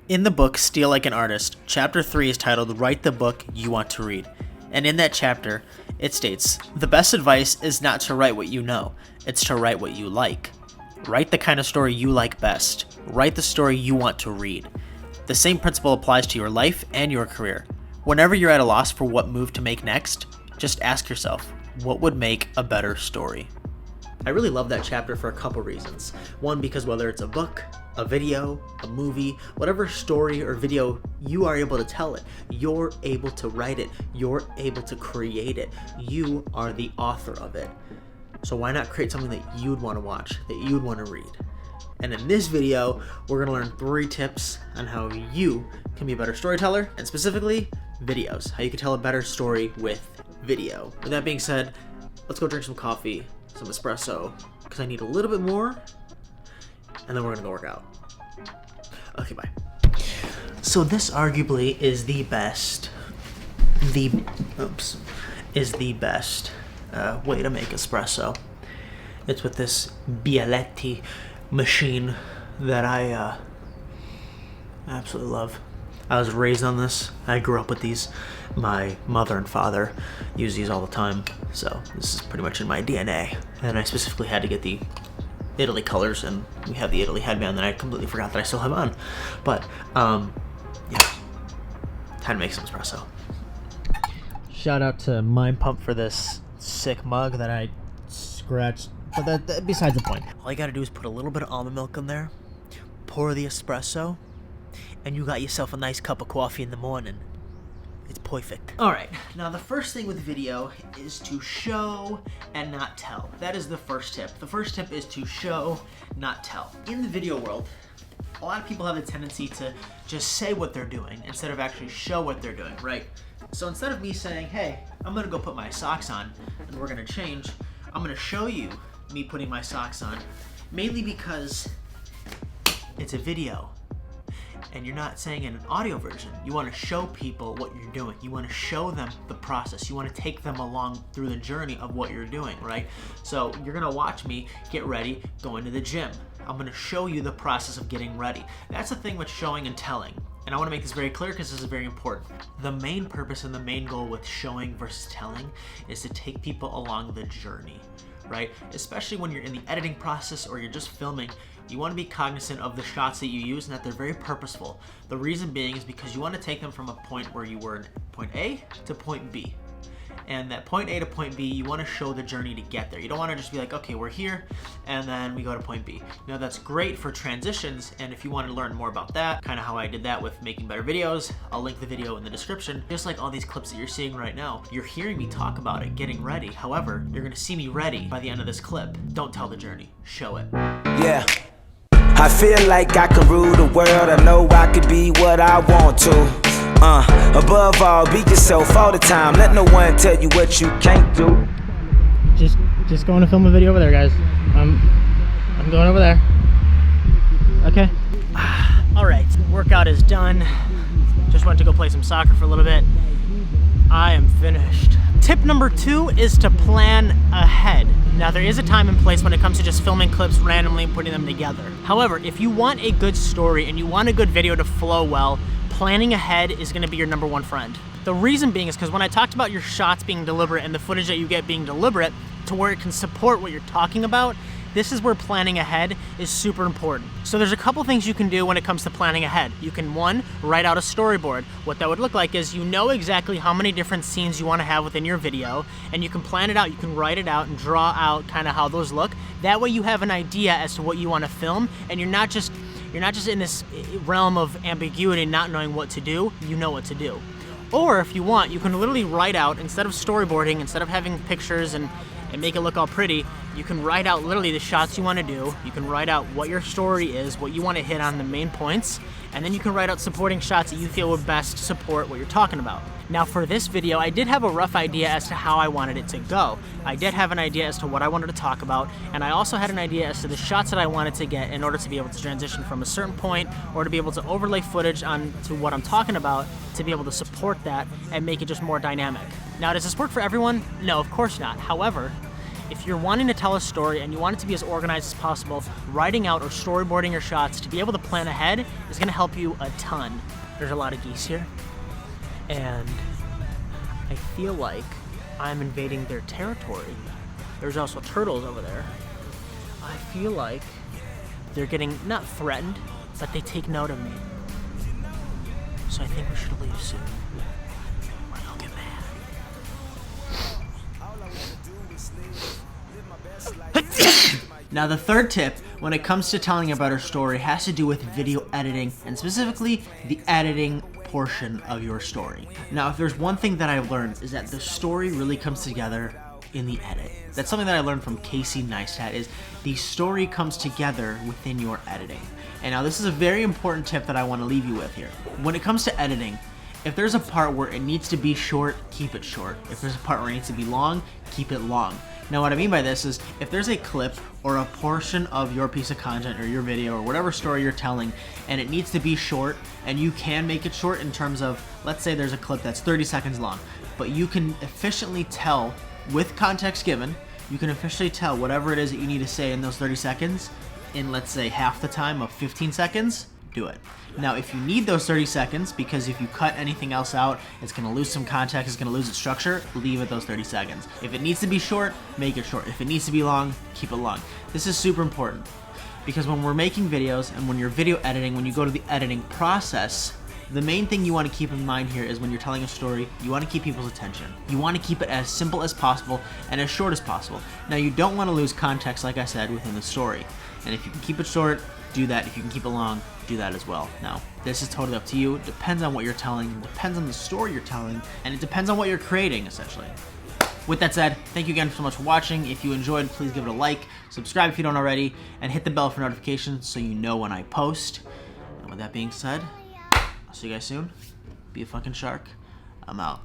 In the book, Steal Like an Artist, Chapter 3 is titled, Write the Book You Want to Read. And in that chapter, it states, the best advice is not to write what you know, it's to write what you like. Write the kind of story you like best. Write the story you want to read. The same principle applies to your life and your career. Whenever you're at a loss for what move to make next, just ask yourself, what would make a better story? I really love that chapter for a couple reasons. One, because whether it's a book, a video, a movie, whatever story or video you are able to tell it, you're able to write it, you're able to create it, you are the author of it. So why not create something that you'd want to watch, that you'd want to read? And in this video, we're going to learn 3 tips on how you can be a better storyteller, and specifically, videos. How you can tell a better story with video. With that being said, let's go drink some coffee, some espresso, because I need a little bit more, and then we're going to go work out. Okay, bye. So this arguably is the best, way to make espresso. It's with this Bialetti machine that I absolutely love. I was raised on this. I grew up with these. My mother and father use these all the time, so this is pretty much in my DNA. And I specifically had to get the Italy colors, and we have the Italy headband that I completely forgot that I still have on. But, yeah, time to make some espresso. Shout out to Mind Pump for this sick mug that I scratched, but that besides the point. All you gotta do is put a little bit of almond milk in there, pour the espresso, and you got yourself a nice cup of coffee in the morning. It's perfect. Alright, now the first thing with video is to show and not tell. That is the first tip. The first tip is to show, not tell. In the video world, a lot of people have a tendency to just say what they're doing instead of actually show what they're doing, right? So instead of me saying, hey, I'm gonna go put my socks on and we're gonna change, I'm gonna show you me putting my socks on, mainly because it's a video. And you're not saying in an audio version. You want to show people what you're doing. You want to show them the process. You want to take them along through the journey of what you're doing, right? So you're going to watch me get ready, going to the gym. I'm going to show you the process of getting ready. That's the thing with showing and telling. And I want to make this very clear because this is very important. The main purpose and the main goal with showing versus telling is to take people along the journey, right? Especially when you're in the editing process or you're just filming, you want to be cognizant of the shots that you use and that they're very purposeful. The reason being is because you want to take them from a point where you were in point A to point B. And that point A to point B, you want to show the journey to get there. You don't want to just be like, okay, we're here, and then we go to point B. Now that's great for transitions, and if you want to learn more about that, kind of how I did that with making better videos, I'll link the video in the description. Just like all these clips that you're seeing right now, you're hearing me talk about it, getting ready. However, you're going to see me ready by the end of this clip. Don't tell the journey, show it. Yeah. I feel like I can rule the world. I know I could be what I want to. Above all, be yourself all the time. Let no one tell you what you can't do. Just going to film a video over there, guys. I'm going over there. Okay. All right, workout is done. Just went to go play some soccer for a little bit. I am finished. Tip number 2 is to plan ahead. Now there is a time and place when it comes to just filming clips randomly and putting them together. However, if you want a good story and you want a good video to flow well, planning ahead is gonna be your number 1 friend. The reason being is because when I talked about your shots being deliberate and the footage that you get being deliberate to where it can support what you're talking about, this is where planning ahead is super important. So there's a couple things you can do when it comes to planning ahead. You can, 1, write out a storyboard. What that would look like is you know exactly how many different scenes you want to have within your video, and you can plan it out, you can write it out and draw out kind of how those look. That way you have an idea as to what you want to film, and you're not just in this realm of ambiguity, not knowing what to do. You know what to do. Or if you want, you can literally write out, instead of storyboarding, instead of having pictures and make it look all pretty, you can write out literally the shots you want to do. You can write out what your story is, what you want to hit on, the main points, and then you can write out supporting shots that you feel would best support what you're talking about. Now for this video, I did have a rough idea as to how I wanted it to go. I did have an idea as to what I wanted to talk about, and I also had an idea as to the shots that I wanted to get in order to be able to transition from a certain point or to be able to overlay footage onto what I'm talking about to be able to support that and make it just more dynamic. Now, does this work for everyone? No, of course not. However, If you're wanting to tell a story and you want it to be as organized as possible, writing out or storyboarding your shots to be able to plan ahead is gonna help you a ton. There's a lot of geese here, and I feel like I'm invading their territory. There's also turtles over there. I feel like they're getting, not threatened, but they take note of me. So I think we should leave soon. Or they'll get mad. Now the third tip when it comes to telling a better story has to do with video editing, and specifically the editing portion of your story. Now if there's one thing that I've learned is that the story really comes together in the edit. That's something that I learned from Casey Neistat, is the story comes together within your editing. And now this is a very important tip that I want to leave you with here. When it comes to editing, if there's a part where it needs to be short, keep it short. If there's a part where it needs to be long, keep it long. Now what I mean by this is, if there's a clip or a portion of your piece of content or your video or whatever story you're telling and it needs to be short, and you can make it short in terms of, let's say there's a clip that's 30 seconds long, but you can efficiently tell, with context given, you can officially tell whatever it is that you need to say in those 30 seconds in, let's say, half the time of 15 seconds, do it. Now, if you need those 30 seconds, because if you cut anything else out, it's gonna lose some context, it's gonna lose its structure, leave it those 30 seconds. If it needs to be short, make it short. If it needs to be long, keep it long. This is super important, because when we're making videos and when you're video editing, when you go to the editing process, the main thing you want to keep in mind here is when you're telling a story, you want to keep people's attention. You want to keep it as simple as possible and as short as possible. Now, you don't want to lose context, like I said, within the story. And if you can keep it short, do that. If you can keep it long, do that as well. Now, this is totally up to you. It depends on what you're telling, it depends on the story you're telling, and it depends on what you're creating, essentially. With that said, thank you again so much for watching. If you enjoyed, please give it a like, subscribe if you don't already, and hit the bell for notifications so you know when I post. And with that being said, I'll see you guys soon. Be a fucking shark. I'm out.